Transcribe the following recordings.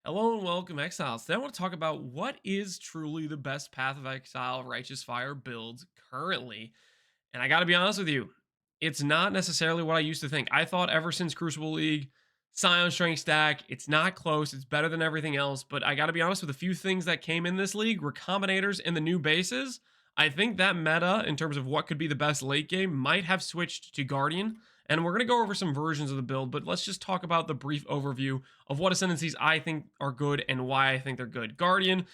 Hello and welcome, Exiles. Today I want to talk about what is truly the best Path of Exile Righteous Fire builds currently. And I got to be honest with you, it's not necessarily what I used to think. I thought ever since Crucible League, Scion Strength Stack, it's not close. It's better than everything else. But I got to be honest with a few things that came in this league, recombinators and the new bases. I think that meta, in terms of what could be the best late game, might have switched to Guardian. And we're going to go over some versions of the build, but let's just talk about the brief overview of what ascendancies I think are good and why I think they're good. Guardian,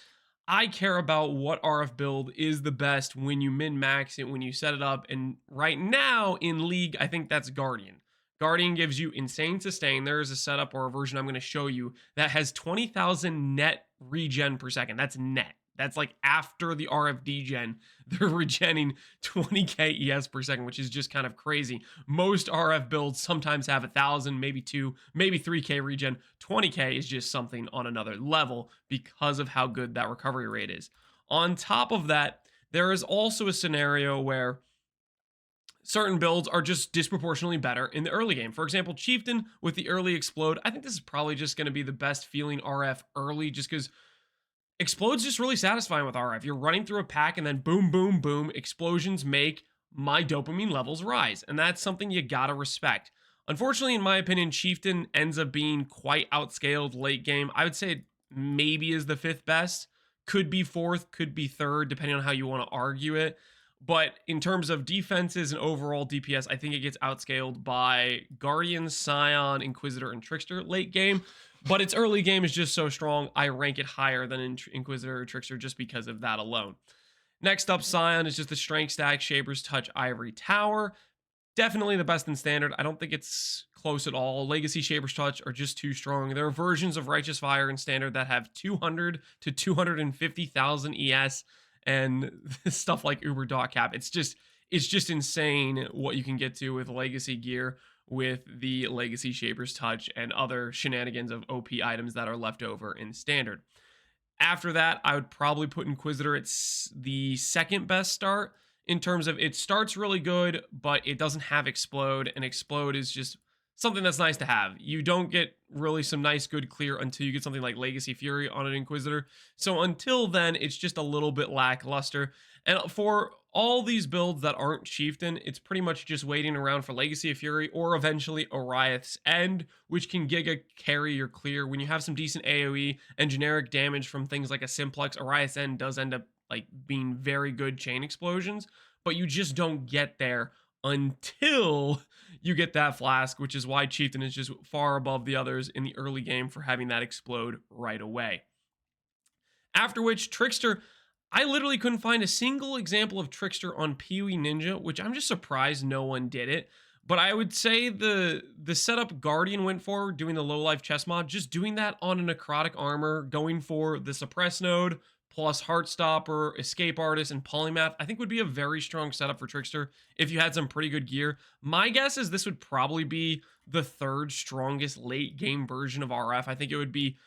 I care about what RF build is the best when you min max it, when you set it up. And right now in League, I think that's Guardian. Guardian gives you insane sustain. There is a setup or a version I'm going to show you that has 20,000 net regen per second. That's net. That's like after the RF degen, they're regenning 20k ES per second, which is just kind of crazy. Most RF builds sometimes have 1,000, maybe 2, maybe 3k regen. 20k is just something on another level because of how good that recovery rate is. On top of that, there is also a scenario where certain builds are just disproportionately better in the early game. For example, Chieftain with the early explode. I think this is probably just going to be the best feeling RF early just because Explode's just really satisfying with RF. You're running through a pack and then boom, boom, boom. Explosions make my dopamine levels rise. And that's something you gotta respect. Unfortunately, in my opinion, Chieftain ends up being quite outscaled late game. I would say it maybe is the fifth best. Could be fourth, could be third, depending on how you want to argue it. But in terms of defenses and overall DPS, I think it gets outscaled by Guardian, Scion, Inquisitor, and Trickster late game. But its early game is just so strong, I rank it higher than Inquisitor or Trickster just because of that alone. Next up, Scion is just the Strength Stack, Shaper's Touch, Ivory Tower. Definitely the best in Standard. I don't think it's close at all. Legacy, Shaper's Touch are just too strong. There are versions of Righteous Fire in Standard that have 200 to 250,000 ES and stuff like Uber Dot Cap. It's just insane what you can get to with Legacy gear, with the Legacy Shaper's Touch and other shenanigans of OP items that are left over in Standard. After that, I would probably put Inquisitor. It's the second best start in terms of it starts really good, but it doesn't have Explode, and Explode is just something that's nice to have. You don't get really some nice good clear until you get something like Legacy Fury on an Inquisitor. So until then, it's just a little bit lackluster. And for all these builds that aren't Chieftain, it's pretty much just waiting around for Legacy of Fury or eventually Oriath's End, which can Giga carry your clear. When you have some decent AoE and generic damage from things like a Simplex, Oriath's End does end up like being very good chain explosions, but you just don't get there until you get that flask, which is why Chieftain is just far above the others in the early game for having that explode right away. After which, Trickster, I literally couldn't find a single example of Trickster on PoE Ninja, which I'm just surprised no one did it. But I would say the setup Guardian went for, doing the low life chess mod, just doing that on a necrotic armor, going for the suppress node, plus Heartstopper, Escape Artist, and Polymath, I think would be a very strong setup for Trickster if you had some pretty good gear. My guess is this would probably be the third strongest late game version of RF. I think it would be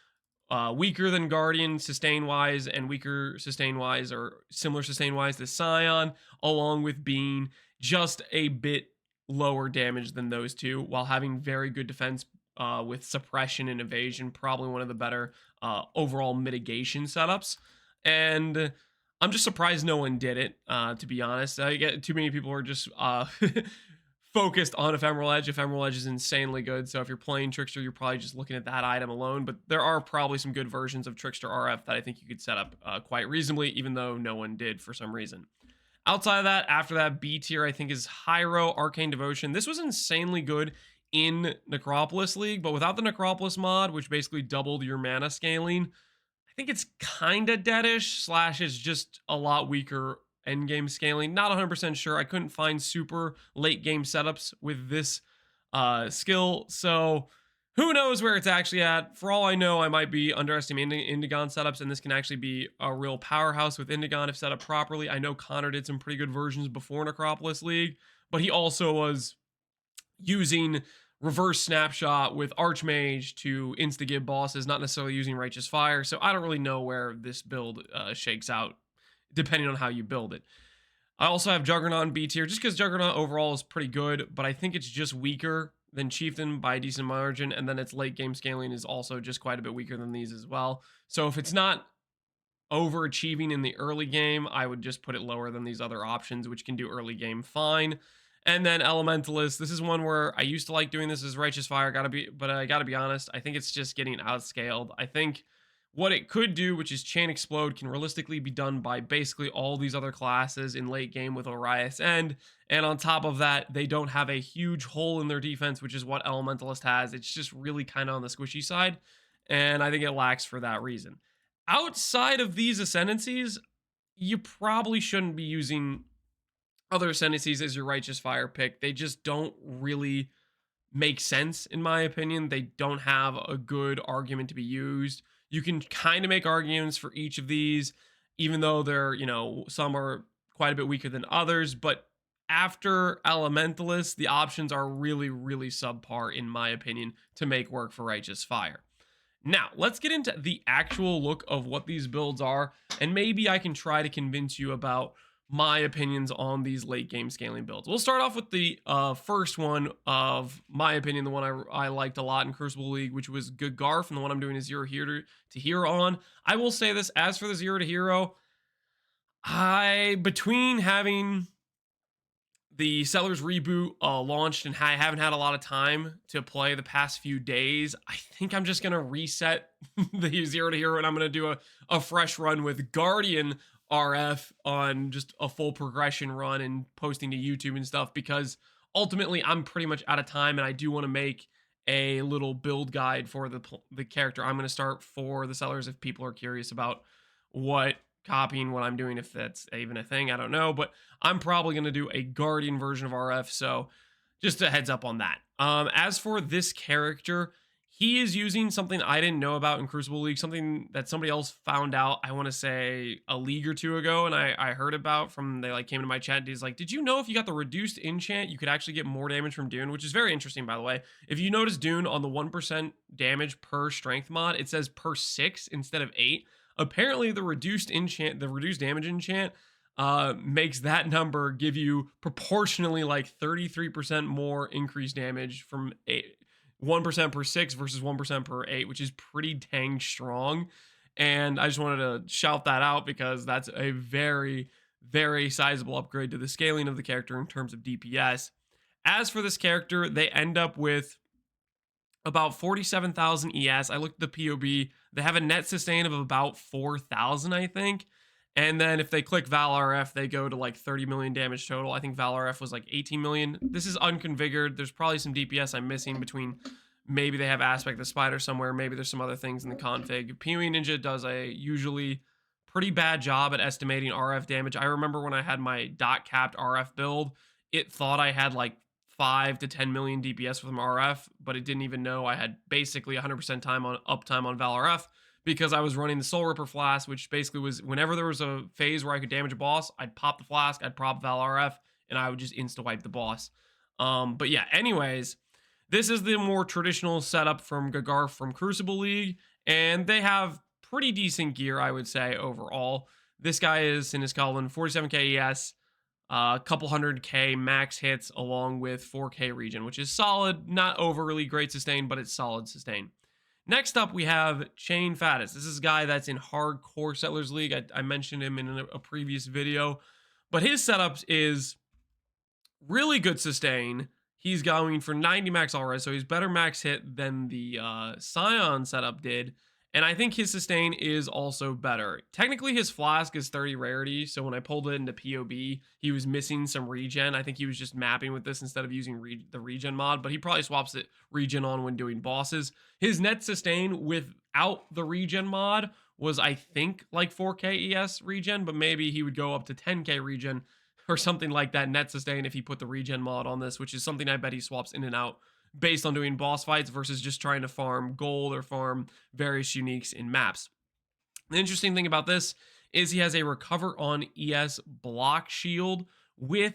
weaker than Guardian sustain wise and weaker sustain wise or similar sustain wise to Scion, along with being just a bit lower damage than those two while having very good defense with suppression and evasion. Probably one of the better overall mitigation setups. And I'm just surprised no one did it, to be honest. I get too many people are just focused on Ephemeral Edge. Ephemeral Edge is insanely good, so if you're playing Trickster, you're probably just looking at that item alone, but there are probably some good versions of Trickster RF that I think you could set up quite reasonably, even though no one did for some reason. Outside of that, after that, B tier I think is Hyro, Arcane Devotion. This was insanely good in Necropolis League, but without the Necropolis mod, which basically doubled your mana scaling, I think it's kind of deadish, slash is just a lot weaker end game scaling. Not 100% sure. I couldn't find super late game setups with this skill, so who knows where it's actually at. For all I know, I might be underestimating Indigon setups, and this can actually be a real powerhouse with Indigon if set up properly. I know Connor did some pretty good versions before Necropolis League, but he also was using reverse snapshot with Archmage to insta-give bosses, not necessarily using Righteous Fire, so I don't really know where this build shakes out, depending on how you build it. I also have Juggernaut in B tier, just because Juggernaut overall is pretty good, but I think it's just weaker than Chieftain by a decent margin, and then its late game scaling is also just quite a bit weaker than these as well. So if it's not overachieving in the early game, I would just put it lower than these other options, which can do early game fine. And then Elementalist, this is one where I used to like doing this as Righteous Fire, but I gotta be honest, I think it's just getting outscaled. I think what it could do, which is Chain Explode, can realistically be done by basically all these other classes in late game with Orias End. And on top of that, they don't have a huge hole in their defense, which is what Elementalist has. It's just really kind of on the squishy side. And I think it lacks for that reason. Outside of these ascendancies, you probably shouldn't be using other ascendancies as your Righteous Fire pick. They just don't really make sense, in my opinion. They don't have a good argument to be used. You can kind of make arguments for each of these, even though they're, some are quite a bit weaker than others. But after Elementalist, the options are really, really subpar, in my opinion, to make work for Righteous Fire. Now, let's get into the actual look of what these builds are, and maybe I can try to convince you about my opinions on these late game scaling builds. We'll start off with the first one of my opinion, the one I liked a lot in Crucible League, which was Gagarf, and the one I'm doing is Zero to Hero on. I will say this, as for the Zero to Hero, between having the Sellers Reboot launched and I haven't had a lot of time to play the past few days, I think I'm just going to reset the Zero to Hero and I'm going to do a fresh run with Guardian RF on just a full progression run and posting to YouTube and stuff, because ultimately I'm pretty much out of time and I do want to make a little build guide for the character I'm going to start for the Sellers if people are curious about copying what I'm doing, if that's even a thing, I don't know, but I'm probably going to do a Guardian version of RF, so just a heads up on that. As for this character, he is using something I didn't know about in Crucible League, something that somebody else found out, I want to say a league or two ago, and I heard about they came into my chat, he's like, did you know if you got the reduced enchant, you could actually get more damage from Dune, which is very interesting, by the way. If you notice Dune on the 1% damage per strength mod, it says per 6 instead of 8. Apparently, the reduced damage enchant makes that number give you proportionally like 33% more increased damage from 1% per 6 versus 1% per 8, which is pretty dang strong. And I just wanted to shout that out because that's a very, very sizable upgrade to the scaling of the character in terms of DPS. As for this character, they end up with about 47,000 ES. I looked at the POB. They have a net sustain of about 4,000, I think. And then if they click Val RF, they go to like 30 million damage total. I think Val RF was like 18 million. This is unconfigured. There's probably some DPS I'm missing between, maybe they have Aspect the Spider somewhere. Maybe there's some other things in the config. PoE Ninja does a usually pretty bad job at estimating RF damage. I remember when I had my dot capped RF build, it thought I had like 5 to 10 million DPS from RF, but it didn't even know I had basically 100% uptime on Val RF because I was running the Soul Ripper Flask, which basically was whenever there was a phase where I could damage a boss, I'd pop the flask, I'd prop Val RF, and I would just insta-wipe the boss. But yeah, anyways, this is the more traditional setup from Gagarf from Crucible League, and they have pretty decent gear, I would say, overall. This guy is in his column 47k ES, a couple 100k max hits along with 4k regen, which is solid, not overly great sustain, but it's solid sustain. Next up, we have Chain Fattest. This is a guy that's in hardcore Settlers League. I mentioned him in a previous video, but his setup is really good sustain. He's going for 90 max already, so he's better max hit than the Scion setup did. And I think his sustain is also better. Technically, his flask is 30 rarity, so when I pulled it into POB, he was missing some regen. I think he was just mapping with this instead of using the regen mod, but he probably swaps it regen on when doing bosses. His net sustain without the regen mod was, I think, like 4k ES regen, but maybe he would go up to 10k regen or something like that net sustain if he put the regen mod on this, which is something I bet he swaps in and out based on doing boss fights versus just trying to farm gold or farm various uniques in maps. The interesting thing about this is he has a recover on ES block shield with,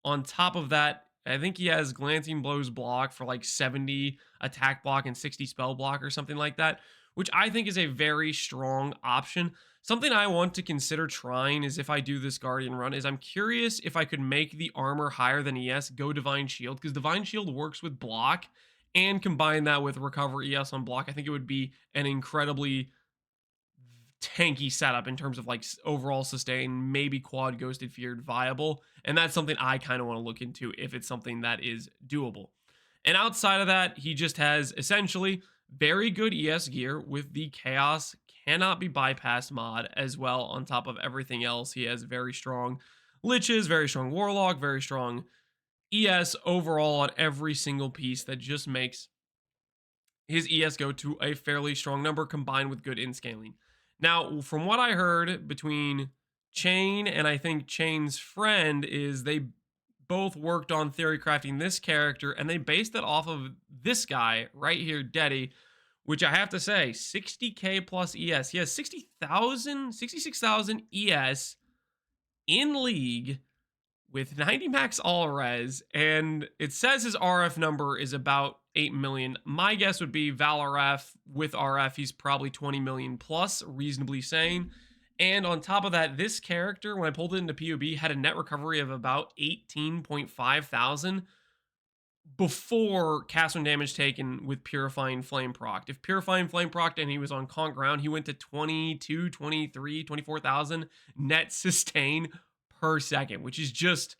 on top of that, I think he has glancing blows block for like 70 attack block and 60 spell block or something like that, which I think is a very strong option. Something I want to consider trying is if I do this Guardian run is I'm curious if I could make the armor higher than ES go Divine Shield, because Divine Shield works with block, and combine that with recover ES on block. I think it would be an incredibly tanky setup in terms of like overall sustain, maybe quad ghosted feared viable. And that's something I kind of want to look into if it's something that is doable. And outside of that, he just has essentially very good ES gear with the Chaos cannot be bypassed mod as well. On top of everything else, he has very strong Liches, very strong Warlock, very strong ES overall on every single piece that just makes his ES go to a fairly strong number combined with good in scaling. Now, from what I heard between Chain and I think Chain's friend is they both worked on theory crafting this character and they based it off of this guy right here, Deddy, which I have to say, 60k plus ES. He has 60,000, 66,000 ES in league with 90 max all res, and it says his RF number is about 8 million. My guess would be ValRF with RF, he's probably 20 million plus, reasonably sane. And on top of that, this character, when I pulled it into PoB, had a net recovery of about 18.5 thousand before cast when damage taken with Purifying Flame proc. If Purifying Flame proc and he was on Conk ground, he went to 22, 23, 24,000 net sustain per second, which is just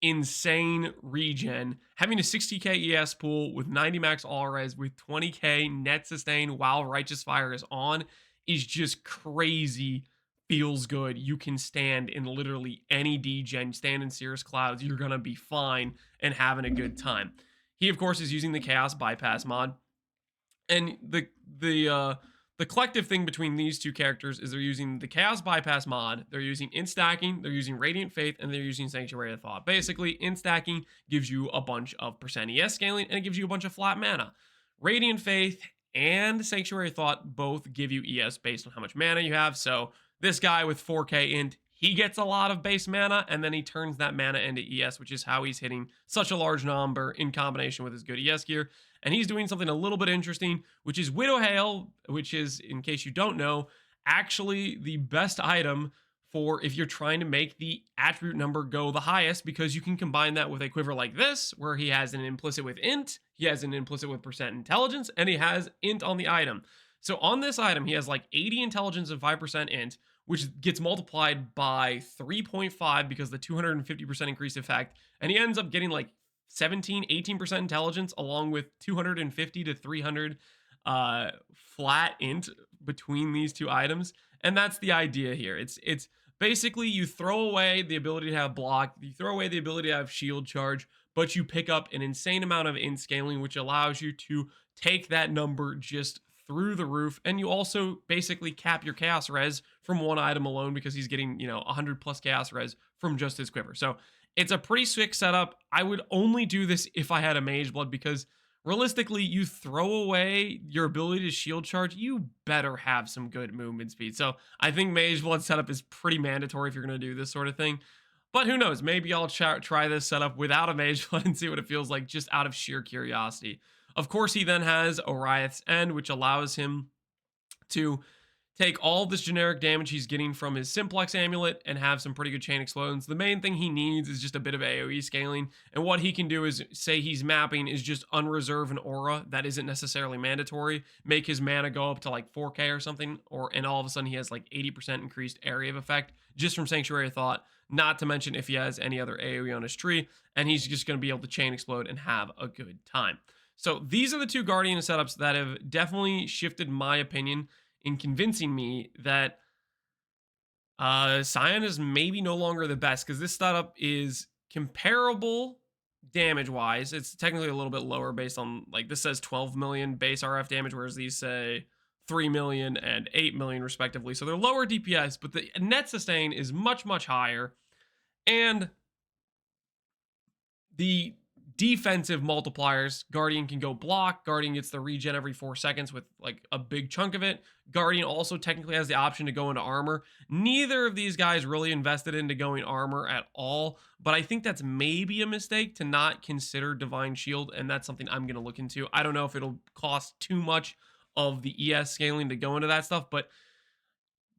insane regen. Having a 60k ES pool with 90 max all res with 20k net sustain while Righteous Fire is on is just crazy. Feels good. You can stand in literally any degen, stand in Cirrus Clouds, you're gonna be fine and having a good time. He of course is using the Chaos bypass mod, and the collective thing between these two characters is they're using the Chaos Bypass mod, they're using Int Stacking, they're using Radiant Faith, and they're using Sanctuary of Thought. Basically, Int Stacking gives you a bunch of percent ES scaling, and it gives you a bunch of flat mana. Radiant Faith and Sanctuary of Thought both give you ES based on how much mana you have, so this guy with 4k Int, he gets a lot of base mana, and then he turns that mana into ES, which is how he's hitting such a large number in combination with his good ES gear. And he's doing something a little bit interesting, which is Widow Hail, which is, in case you don't know, actually the best item for if you're trying to make the attribute number go the highest, because you can combine that with a quiver like this, where he has an implicit with Int, he has an implicit with percent intelligence, and he has Int on the item. So on this item, he has like 80 intelligence and 5% Int, which gets multiplied by 3.5 because the 250% increased effect. And he ends up getting like 17, 18% intelligence along with 250 to 300 flat Int between these two items. And that's the idea here. It's basically you throw away the ability to have block, you throw away the ability to have shield charge, but you pick up an insane amount of Int scaling, which allows you to take that number just through the roof. And you also basically cap your chaos res from one item alone because he's getting, 100 plus chaos res from just his quiver. So it's a pretty sick setup. I would only do this if I had a mage blood, because realistically, you throw away your ability to shield charge, you better have some good movement speed. So I think mage blood setup is pretty mandatory if you're going to do this sort of thing. But who knows, maybe I'll try this setup without a mage blood and see what it feels like just out of sheer curiosity. Of course, he then has Oriath's End, which allows him to take all this generic damage he's getting from his Simplex Amulet and have some pretty good chain explosions. The main thing he needs is just a bit of AoE scaling, and what he can do is, say he's mapping, is just unreserve an aura that isn't necessarily mandatory, make his mana go up to like 4k or something, and all of a sudden he has like 80% increased area of effect just from Sanctuary of Thought, not to mention if he has any other AoE on his tree, and he's just going to be able to chain explode and have a good time. So these are the two Guardian setups that have definitely shifted my opinion in convincing me that Scion is maybe no longer the best, because this setup is comparable damage-wise. It's technically a little bit lower based on, like, this says 12 million base RF damage, whereas these say 3 million and 8 million respectively. So they're lower DPS, but the net sustain is much, much higher. And the defensive multipliers, Guardian can go block, Guardian gets the regen every 4 seconds with like a big chunk of it. Guardian also technically has the option to go into armor. Neither of these guys really invested into going armor at all, but I think that's maybe a mistake to not consider Divine Shield, and that's something I'm going to look into. I don't know if it'll cost too much of the ES scaling to go into that stuff, but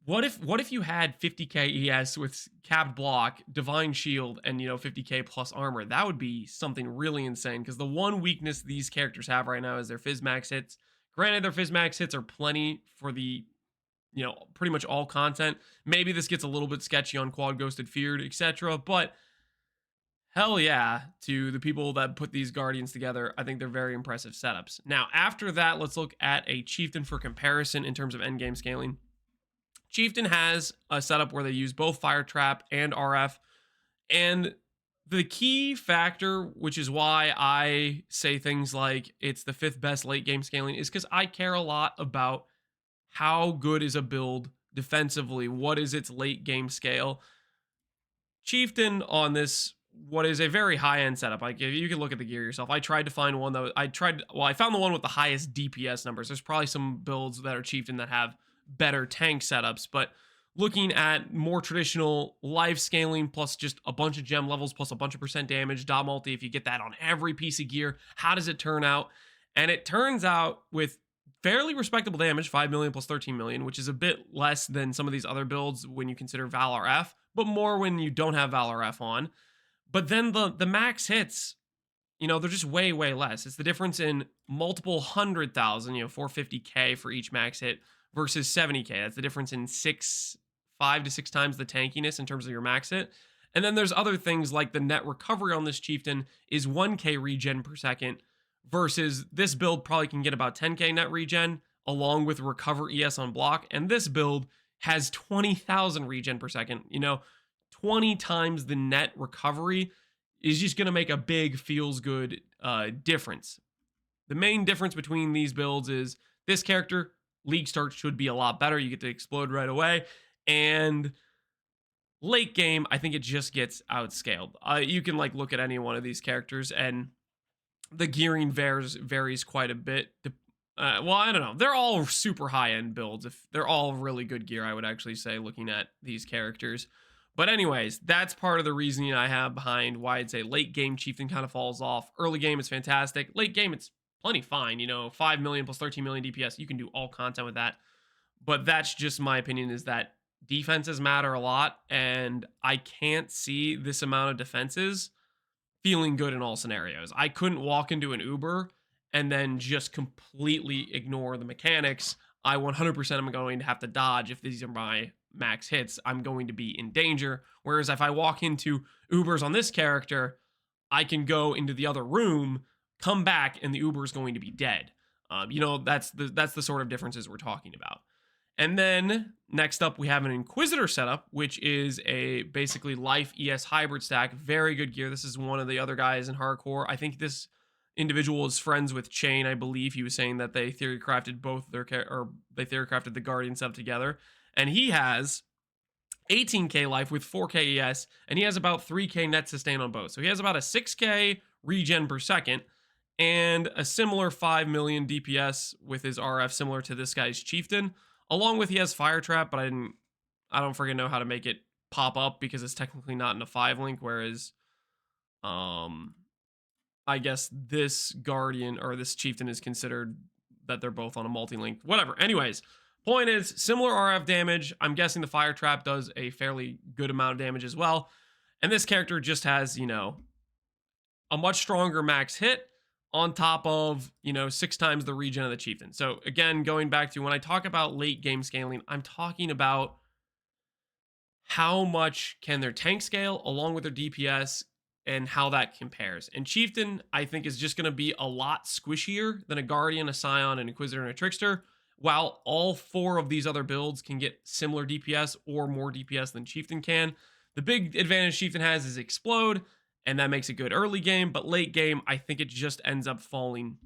What if you had 50k ES with capped block, divine shield, and 50k plus armor? That would be something really insane. Because the one weakness these characters have right now is their fizz max hits. Granted, their fizz max hits are plenty for the pretty much all content. Maybe this gets a little bit sketchy on quad ghosted feared, etc. But hell yeah to the people that put these guardians together. I think they're very impressive setups. Now, after that, let's look at a chieftain for comparison in terms of endgame scaling. Chieftain has a setup where they use both Fire Trap and RF. And the key factor, which is why I say things like it's the fifth best late game scaling, is because I care a lot about how good is a build defensively? What is its late game scale? Chieftain on this, what is a very high end setup. Like if you can look at the gear yourself. I tried to find one that I found the one with the highest DPS numbers. There's probably some builds that are Chieftain that have better tank setups, but looking at more traditional life scaling plus just a bunch of gem levels plus a bunch of percent damage, dot multi, if you get that on every piece of gear, how does it turn out? And it turns out with fairly respectable damage, 5 million plus 13 million, which is a bit less than some of these other builds when you consider Valor F, but more when you don't have Valor F on. But then the max hits, they're just way, way less. It's the difference in multiple 100,000, 450k for each max hit versus 70k. That's the difference in 5 to 6 times the tankiness in terms of your max hit. And then there's other things like the net recovery on this chieftain is 1k regen per second versus this build probably can get about 10k net regen along with recover ES on block. And this build has 20,000 regen per second. 20 times the net recovery is just going to make a big feels good difference. The main difference between these builds is this character, League start should be a lot better. You get to explode right away. And late game, I think it just gets outscaled. You can look at any one of these characters and the gearing varies quite a bit. Well, I don't know. They're all super high-end builds. If they're all really good gear, I would actually say, looking at these characters. But anyways, that's part of the reasoning I have behind why I'd say late game Chieftain kind of falls off. Early game, it's fantastic. Late game, it's plenty fine. 5 million plus 13 million DPS. You can do all content with that. But that's just my opinion, is that defenses matter a lot. And I can't see this amount of defenses feeling good in all scenarios. I couldn't walk into an Uber and then just completely ignore the mechanics. I 100% am going to have to dodge if these are my max hits. I'm going to be in danger. Whereas if I walk into Ubers on this character, I can go into the other room, come back, and the Uber is going to be dead. That's the sort of differences we're talking about. And then next up, we have an Inquisitor setup, which is a basically life ES hybrid stack. Very good gear. This is one of the other guys in hardcore. I think this individual is friends with Chain. I believe he was saying that they theory crafted the Guardian setup together. And he has 18k life with 4k ES, and he has about 3k net sustain on both. So he has about a 6k regen per second and a similar 5 million DPS with his RF, similar to this guy's Chieftain. Along with he has Fire Trap, but I don't freaking know how to make it pop up because it's technically not in a 5 link, whereas I guess this Guardian or this Chieftain is considered that they're both on a multi-link. Whatever. Anyways, point is similar RF damage. I'm guessing the Fire Trap does a fairly good amount of damage as well. And this character just has, a much stronger max hit on top of, 6 times the regen of the Chieftain. So again, going back to when I talk about late game scaling, I'm talking about how much can their tank scale along with their DPS and how that compares. And Chieftain, I think, is just going to be a lot squishier than a Guardian, a Scion, an Inquisitor, and a Trickster, while all 4 of these other builds can get similar DPS or more DPS than Chieftain can. The big advantage Chieftain has is Explode, and that makes it good early game, but late game, I think it just ends up falling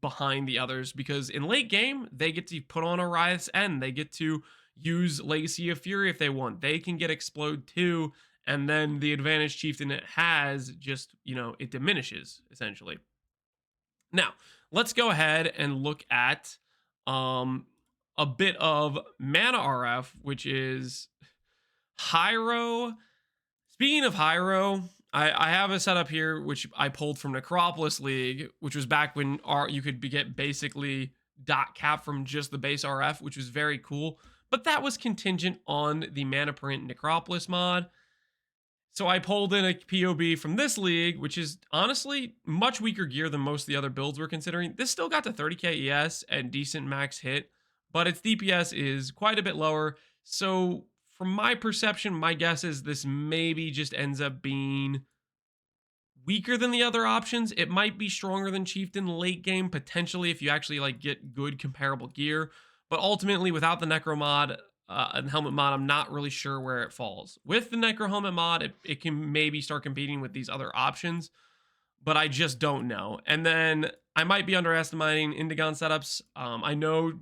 behind the others because in late game, they get to put on a Riot's End. They get to use Legacy of Fury if they want. They can get Explode too, and then the advantage Chieftain has just, it diminishes, essentially. Now, let's go ahead and look at a bit of Mana RF, which is Hyro. Speaking of Hyro, I have a setup here which I pulled from Necropolis League, which was back when you could get basically dot cap from just the base RF, which was very cool. but that was contingent on the Mana Print Necropolis mod. So I pulled in a POB from this league, which is honestly much weaker gear than most of the other builds we're considering. This still got to 30k ES and decent max hit, but its DPS is quite a bit lower. So from my perception, my guess is this maybe just ends up being weaker than the other options. It might be stronger than Chieftain late game, potentially, if you actually like get good comparable gear. But ultimately, without the Necro mod and Helmet mod, I'm not really sure where it falls. With the Necro Helmet mod, it can maybe start competing with these other options, but I just don't know. And then I might be underestimating Indigon setups. I know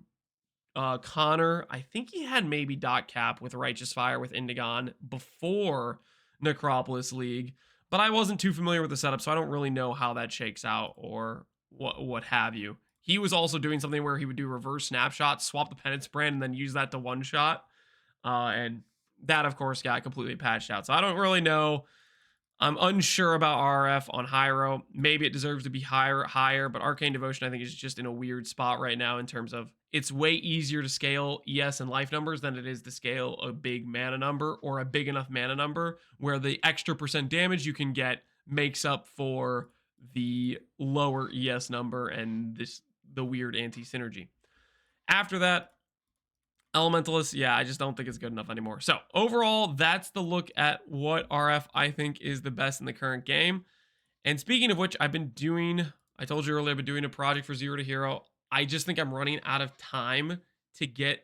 Connor, I think he had maybe dot cap with Righteous Fire with Indigon before Necropolis League, but I wasn't too familiar with the setup, so I don't really know how that shakes out or what have you. He was also doing something where he would do reverse snapshot, swap the penance brand, and then use that to one shot. And that, of course, got completely patched out. So I don't really know. I'm unsure about RF on Hyro. Maybe it deserves to be higher, but Arcane Devotion I think is just in a weird spot right now in terms of it's way easier to scale ES and life numbers than it is to scale a big mana number or a big enough mana number where the extra percent damage you can get makes up for the lower ES number and the weird anti-synergy. After that, Elementalist, yeah, I just don't think it's good enough anymore. So overall, that's the look at what RF I think is the best in the current game. And speaking of which, I told you earlier, I've been doing a project for Zero to Hero. I just think I'm running out of time to get.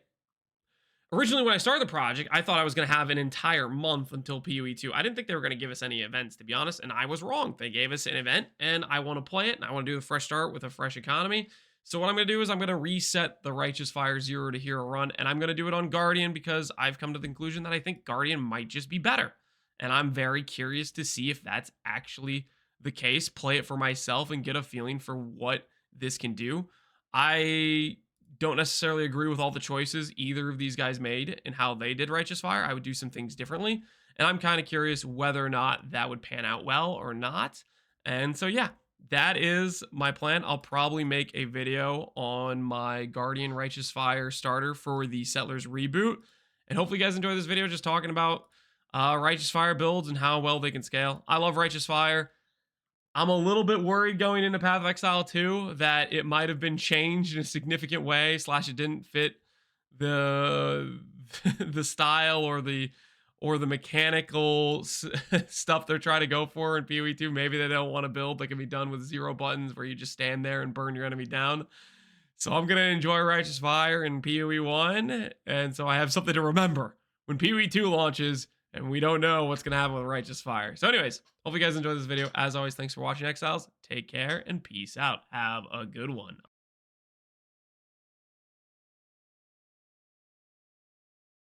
Originally, when I started the project, I thought I was going to have an entire month until PoE 2. I didn't think they were going to give us any events, to be honest, and I was wrong. They gave us an event, and I want to play it, and I want to do a fresh start with a fresh economy. So what I'm going to do is I'm going to reset the Righteous Fire Zero to Hero run, and I'm going to do it on Guardian because I've come to the conclusion that I think Guardian might just be better. And I'm very curious to see if that's actually the case, play it for myself, and get a feeling for what this can do. I don't necessarily agree with all the choices either of these guys made and how they did Righteous Fire. I would do some things differently, and I'm kind of curious whether or not that would pan out well or not. And so, yeah, that is my plan. I'll probably make a video on my Guardian Righteous Fire starter for the Settlers Reboot. And hopefully you guys enjoy this video just talking about Righteous Fire builds and how well they can scale. I love Righteous Fire. I'm a little bit worried going into Path of Exile 2 that it might have been changed in a significant way, / it didn't fit the the style or the mechanical stuff they're trying to go for in PoE 2. Maybe they don't want to build that can be done with 0 buttons where you just stand there and burn your enemy down. So I'm going to enjoy Righteous Fire in PoE 1, and so I have something to remember when PoE 2 launches, and we don't know what's going to happen with Righteous Fire. So anyways, hope you guys enjoyed this video. As always, thanks for watching, Exiles. Take care, and peace out. Have a good one.